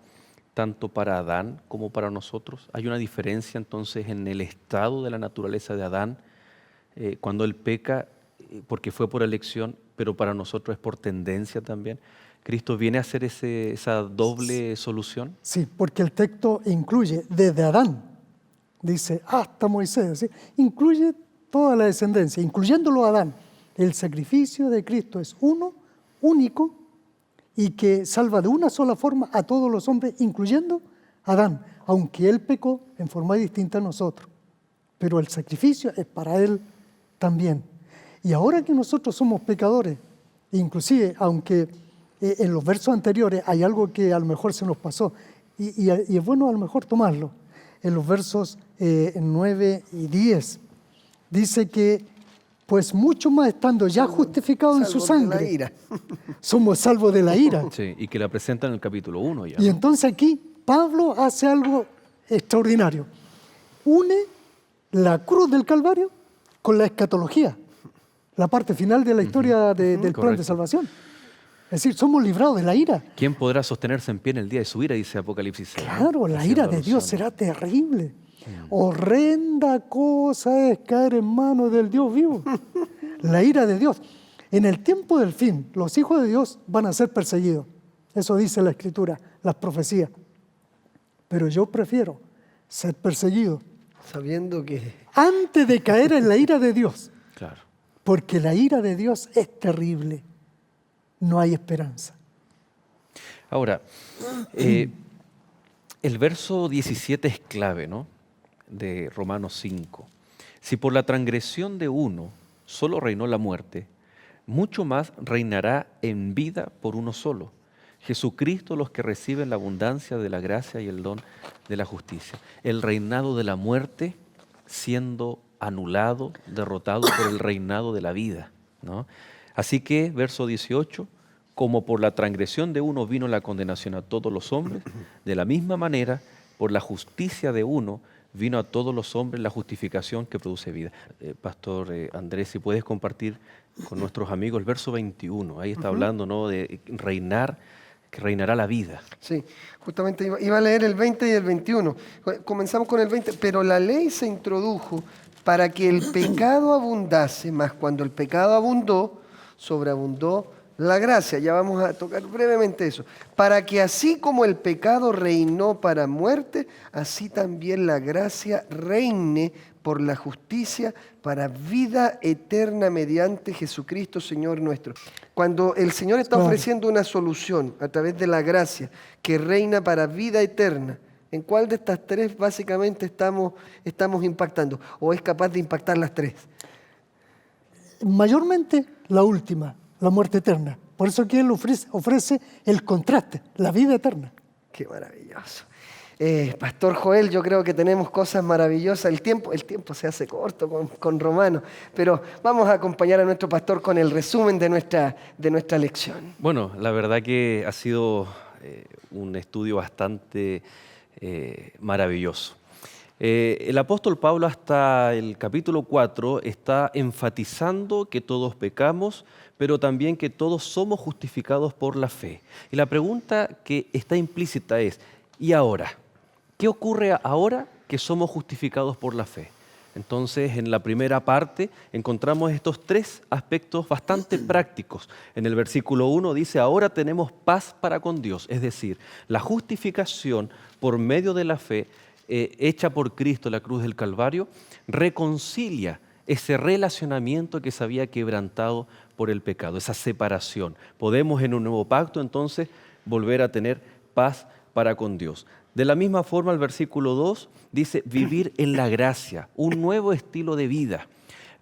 tanto para Adán como para nosotros. Hay una diferencia entonces en el estado de la naturaleza de Adán cuando él peca, porque fue por elección, pero para nosotros es por tendencia también. ¿Cristo viene a hacer esa doble solución? Sí, porque el texto incluye desde Adán, dice hasta Moisés, ¿sí? Incluye toda la descendencia, incluyéndolo a Adán. El sacrificio de Cristo es uno, único, y que salva de una sola forma a todos los hombres, incluyendo a Adán, aunque él pecó en forma distinta a nosotros. Pero el sacrificio es para él también. Y ahora que nosotros somos pecadores, inclusive, aunque en los versos anteriores hay algo que a lo mejor se nos pasó, y es bueno a lo mejor tomarlo. En los versos 9 y 10, dice que pues mucho más estando ya justificados en su Salvos de la sangre, ira. somos salvos de la ira. Sí, y que la presenta en el capítulo 1 ya. Y entonces aquí Pablo hace algo extraordinario. Une la cruz del Calvario con la escatología, la parte final de la historia del plan de Correcto. salvación. Es decir, somos librados de la ira. ¿Quién podrá sostenerse en pie en el día de su ira? Dice Apocalipsis 6. ¿no? Claro, la Haciendo ira de Dios alusión. será terrible. Horrenda cosa es caer en manos del Dios vivo. La ira de Dios. En el tiempo del fin, los hijos de Dios van a ser perseguidos. Eso dice la Escritura, las profecías. Pero yo prefiero ser perseguido Sabiendo que antes de caer en la ira de Dios. Claro. Porque la ira de Dios es terrible. No hay esperanza. Ahora, el verso 17 es clave, ¿no? De Romanos 5. Si por la transgresión de uno solo reinó la muerte, mucho más reinará en vida por uno solo, Jesucristo, los que reciben la abundancia de la gracia y el don de la justicia. El reinado de la muerte siendo anulado, derrotado por el reinado de la vida, ¿no? Así que, verso 18, como por la transgresión de uno vino la condenación a todos los hombres, de la misma manera, por la justicia de uno vino a todos los hombres la justificación que produce vida. Pastor Andrés, si puedes compartir con nuestros amigos el verso 21, ahí está hablando, ¿no?, de reinar que reinará la vida. Sí, justamente iba a leer el 20 y el 21. Comenzamos con el 20, pero la ley se introdujo para que el pecado abundase, mas cuando el pecado abundó, sobreabundó la gracia. Ya vamos a tocar brevemente eso. Para que así como el pecado reinó para muerte, así también la gracia reine por la justicia para vida eterna mediante Jesucristo Señor nuestro. Cuando el Señor está ofreciendo una solución a través de la gracia que reina para vida eterna, ¿en cuál de estas tres básicamente estamos impactando? ¿O es capaz de impactar las tres? Mayormente la última, la muerte eterna. Por eso que Él ofrece el contraste, la vida eterna. Qué maravilloso. Pastor Joel, yo creo que tenemos cosas maravillosas. El tiempo se hace corto con Romanos, pero vamos a acompañar a nuestro pastor con el resumen de nuestra lección. Bueno, la verdad que ha sido un estudio bastante maravilloso. El apóstol Pablo hasta el capítulo 4 está enfatizando que todos pecamos, pero también que todos somos justificados por la fe. Y la pregunta que está implícita es, ¿y ahora? ¿Qué ocurre ahora que somos justificados por la fe? Entonces, en la primera parte encontramos estos tres aspectos bastante prácticos. En el versículo 1 dice, ahora tenemos paz para con Dios, es decir, la justificación por medio de la fe hecha por Cristo en la cruz del Calvario, reconcilia ese relacionamiento que se había quebrantado por el pecado, esa separación. Podemos en un nuevo pacto entonces volver a tener paz para con Dios. De la misma forma el versículo 2 dice vivir en la gracia, un nuevo estilo de vida,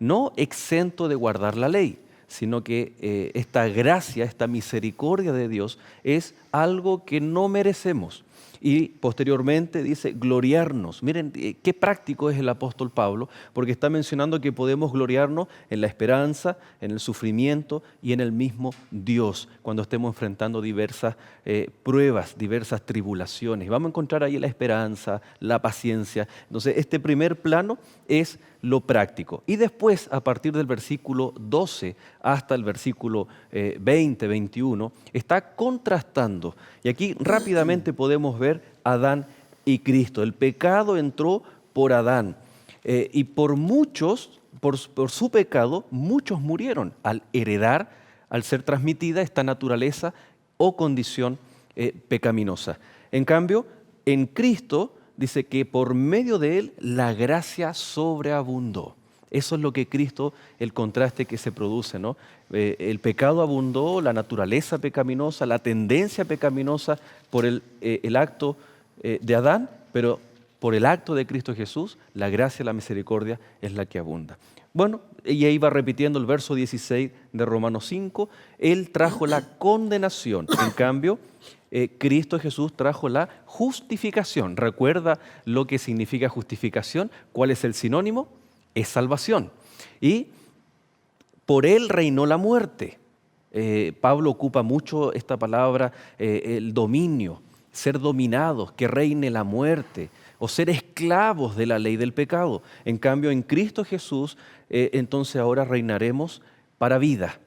no exento de guardar la ley, sino que esta gracia, esta misericordia de Dios es algo que no merecemos. Y posteriormente dice gloriarnos. Miren qué práctico es el apóstol Pablo, porque está mencionando que podemos gloriarnos en la esperanza, en el sufrimiento y en el mismo Dios, cuando estemos enfrentando diversas pruebas, diversas tribulaciones. Vamos a encontrar ahí la esperanza, la paciencia. Entonces, este primer plano es lo práctico. Y después, a partir del versículo 12 hasta el versículo 20, 21, está contrastando. Y aquí rápidamente podemos ver Adán y Cristo. El pecado entró por Adán. Y por muchos, por su pecado, muchos murieron al heredar, al ser transmitida esta naturaleza o condición pecaminosa. En cambio, en Cristo dice que por medio de Él la gracia sobreabundó. Eso es lo que Cristo, el contraste que se produce, ¿no? El pecado abundó, la naturaleza pecaminosa, la tendencia pecaminosa por el acto de Adán, pero por el acto de Cristo Jesús, la gracia y la misericordia es la que abunda. Bueno, y ahí va repitiendo el verso 16 de Romanos 5, Él trajo la condenación, en cambio, Cristo Jesús trajo la justificación. ¿Recuerda lo que significa justificación? ¿Cuál es el sinónimo? Es salvación. Y por Él reinó la muerte. Pablo ocupa mucho esta palabra, el dominio, ser dominados, que reine la muerte, o ser esclavos de la ley del pecado. En cambio, en Cristo Jesús, entonces ahora reinaremos para vida.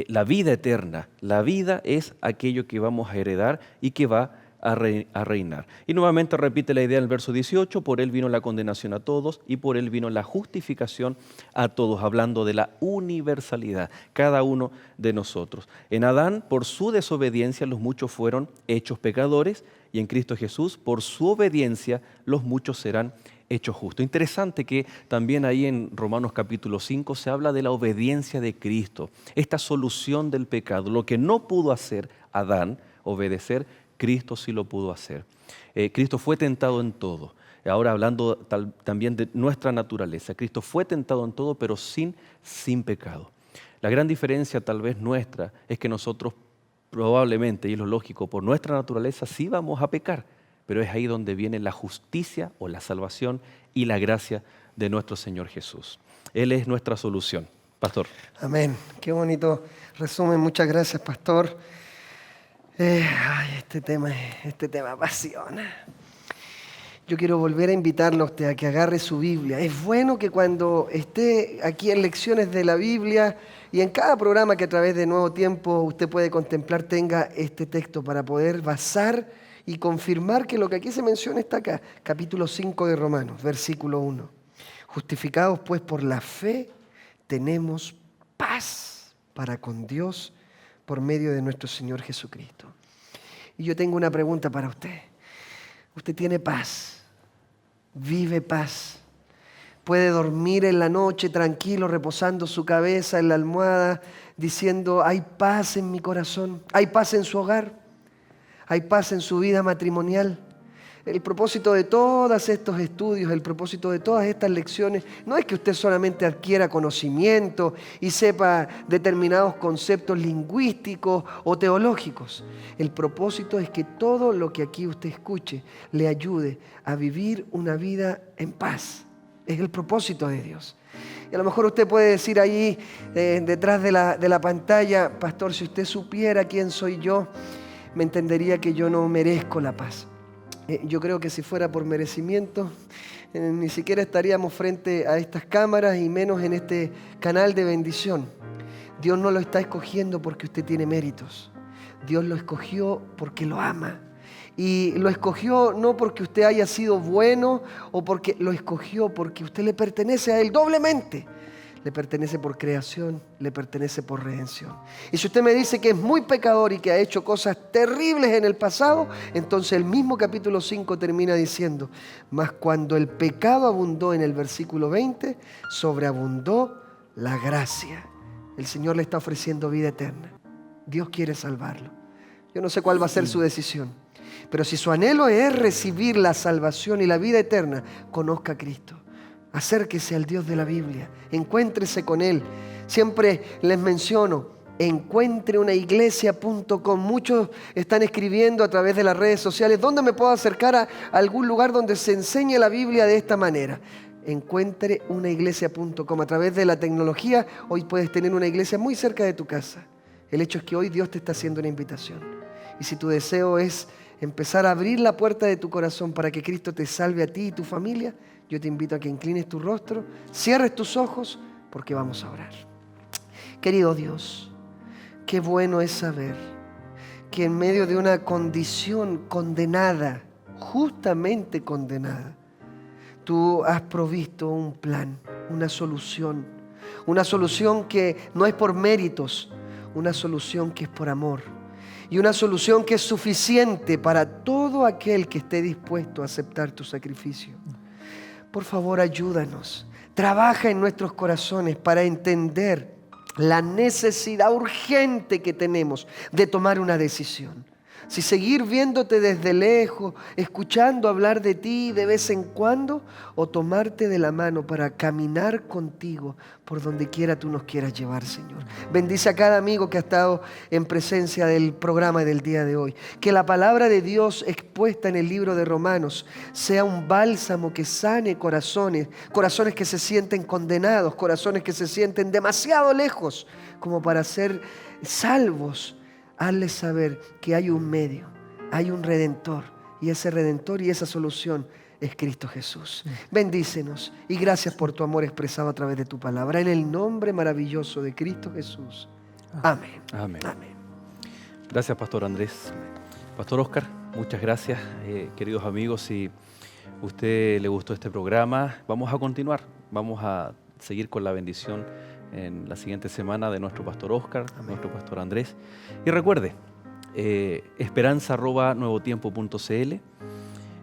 La vida eterna. La vida es aquello que vamos a heredar y que va a reinar. Y nuevamente repite la idea en el verso 18, por Él vino la condenación a todos y por Él vino la justificación a todos, hablando de la universalidad, cada uno de nosotros. En Adán, por su desobediencia, los muchos fueron hechos pecadores y en Cristo Jesús, por su obediencia, los muchos serán hechos justos. Interesante que también ahí en Romanos capítulo 5 se habla de la obediencia de Cristo, esta solución del pecado, lo que no pudo hacer Adán, obedecer, Cristo sí lo pudo hacer. Cristo fue tentado en todo. Ahora hablando también de nuestra naturaleza, Cristo fue tentado en todo, pero sin pecado. La gran diferencia tal vez nuestra es que nosotros probablemente, y es lo lógico, por nuestra naturaleza sí vamos a pecar, pero es ahí donde viene la justicia o la salvación y la gracia de nuestro Señor Jesús. Él es nuestra solución. Pastor. Amén. Qué bonito resumen. Muchas gracias, pastor. Este tema apasiona. yo quiero volver a invitarlo a usted a que agarre su Biblia. Es bueno que cuando esté aquí en Lecciones de la Biblia y en cada programa que a través de Nuevo Tiempo usted puede contemplar, tenga este texto para poder basar y confirmar que lo que aquí se menciona está acá. Capítulo 5 de Romanos, versículo 1. Justificados pues por la fe, tenemos paz para con Dios por medio de nuestro Señor Jesucristo. Y yo tengo una pregunta para usted. Usted tiene paz, vive paz, puede dormir en la noche tranquilo, reposando su cabeza en la almohada, diciendo, hay paz en mi corazón, hay paz en su hogar, hay paz en su vida matrimonial. El propósito de todos estos estudios, el propósito de todas estas lecciones, no es que usted solamente adquiera conocimiento y sepa determinados conceptos lingüísticos o teológicos. El propósito es que todo lo que aquí usted escuche le ayude a vivir una vida en paz. Es el propósito de Dios. Y a lo mejor usted puede decir ahí, detrás de la pantalla, pastor, si usted supiera quién soy yo, me entendería que yo no merezco la paz. Yo creo que si fuera por merecimiento, ni siquiera estaríamos frente a estas cámaras y menos en este canal de bendición. Dios no lo está escogiendo porque usted tiene méritos. Dios lo escogió porque lo ama. Y lo escogió no porque usted haya sido bueno o porque lo escogió porque usted le pertenece a Él doblemente. Le pertenece por creación, le pertenece por redención. Y si usted me dice que es muy pecador y que ha hecho cosas terribles en el pasado, entonces el mismo capítulo 5 termina diciendo, mas cuando el pecado abundó en el versículo 20, sobreabundó la gracia. El Señor le está ofreciendo vida eterna. Dios quiere salvarlo. Yo no sé cuál va a ser su decisión, pero si su anhelo es recibir la salvación y la vida eterna, conozca a Cristo. Acérquese al Dios de la Biblia, encuéntrese con Él. Siempre les menciono, encuentreunaiglesia.com. Muchos están escribiendo a través de las redes sociales, ¿dónde me puedo acercar a algún lugar donde se enseñe la Biblia de esta manera? Encuentreunaiglesia.com. A través de la tecnología, hoy puedes tener una iglesia muy cerca de tu casa. El hecho es que hoy Dios te está haciendo una invitación. Y si tu deseo es empezar a abrir la puerta de tu corazón para que Cristo te salve a ti y tu familia, yo te invito a que inclines tu rostro, cierres tus ojos, porque vamos a orar. Querido Dios, qué bueno es saber que en medio de una condición condenada, justamente condenada, tú has provisto un plan, una solución que no es por méritos, una solución que es por amor. Y una solución que es suficiente para todo aquel que esté dispuesto a aceptar tu sacrificio. Por favor, ayúdanos. Trabaja en nuestros corazones para entender la necesidad urgente que tenemos de tomar una decisión. Si seguir viéndote desde lejos, escuchando hablar de ti de vez en cuando, o tomarte de la mano para caminar contigo por donde quiera tú nos quieras llevar, Señor. Bendice a cada amigo que ha estado en presencia del programa del día de hoy. Que la palabra de Dios expuesta en el libro de Romanos sea un bálsamo que sane corazones que se sienten condenados, corazones que se sienten demasiado lejos como para ser salvos. Hazles saber que hay un medio, hay un redentor, y ese redentor y esa solución es Cristo Jesús. Bendícenos y gracias por tu amor expresado a través de tu palabra. En el nombre maravilloso de Cristo Jesús. Amén. Amén. Amén. Gracias, Pastor Andrés. Pastor Oscar, muchas gracias. Queridos amigos, si a usted le gustó este programa, vamos a continuar. Vamos a seguir con la bendición en la siguiente semana de nuestro Pastor Oscar, nuestro Pastor Andrés. Y recuerde, esperanza@nuevotiempo.cl.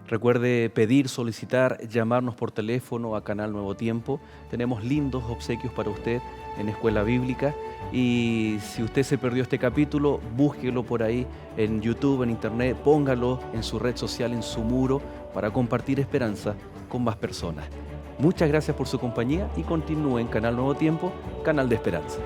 Recuerde pedir, solicitar, llamarnos por teléfono a Canal Nuevo Tiempo. Tenemos lindos obsequios para usted en Escuela Bíblica. Y si usted se perdió este capítulo, búsquelo por ahí en YouTube, en Internet, póngalo en su red social, en su muro, para compartir esperanza con más personas. Muchas gracias por su compañía y continúe en Canal Nuevo Tiempo, canal de esperanza.